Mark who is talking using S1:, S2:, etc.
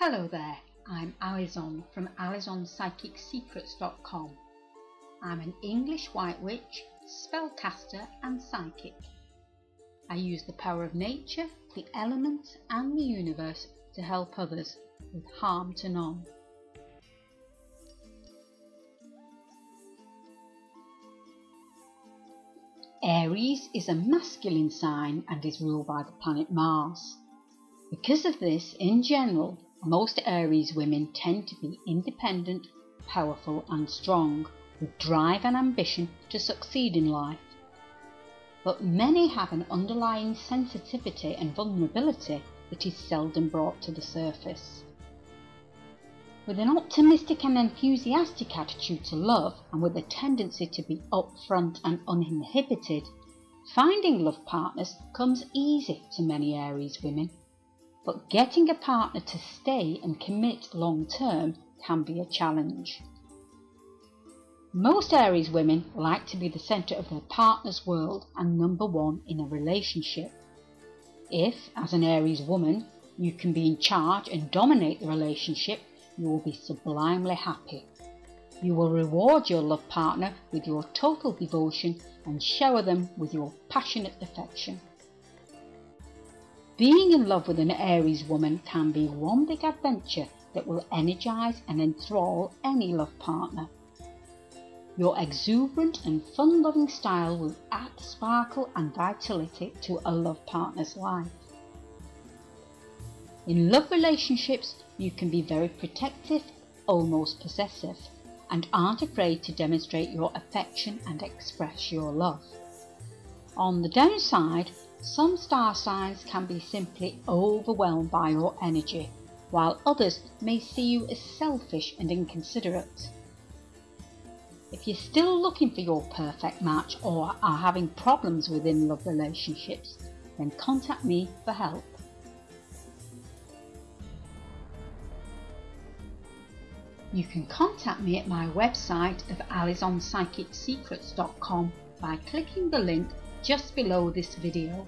S1: Hello there, I'm Alison from AlisonPsychicSecrets.com. I'm an English White Witch, spellcaster and psychic. I use the power of nature, the elements and the universe to help others with harm to none. Aries is a masculine sign and is ruled by the planet Mars. Because of this, in general, most Aries women tend to be independent, powerful and strong, with drive and ambition to succeed in life. But many have an underlying sensitivity and vulnerability that is seldom brought to the surface. With an optimistic and enthusiastic attitude to love, and with a tendency to be upfront and uninhibited, finding love partners comes easy to many Aries women. But getting a partner to stay and commit long term can be a challenge. Most Aries women like to be the centre of their partner's world and number one in a relationship. If, as an Aries woman, you can be in charge and dominate the relationship, you will be sublimely happy. You will reward your love partner with your total devotion and shower them with your passionate affection. Being in love with an Aries woman can be one big adventure that will energise and enthrall any love partner. Your exuberant and fun-loving style will add sparkle and vitality to a love partner's life. In love relationships, you can be very protective, almost possessive, and aren't afraid to demonstrate your affection and express your love. On the downside, some star signs can be simply overwhelmed by your energy, while others may see you as selfish and inconsiderate. If you're still looking for your perfect match or are having problems within love relationships, then contact me for help. You can contact me at my website of AlisonPsychicSecrets.com by clicking the link just below this video.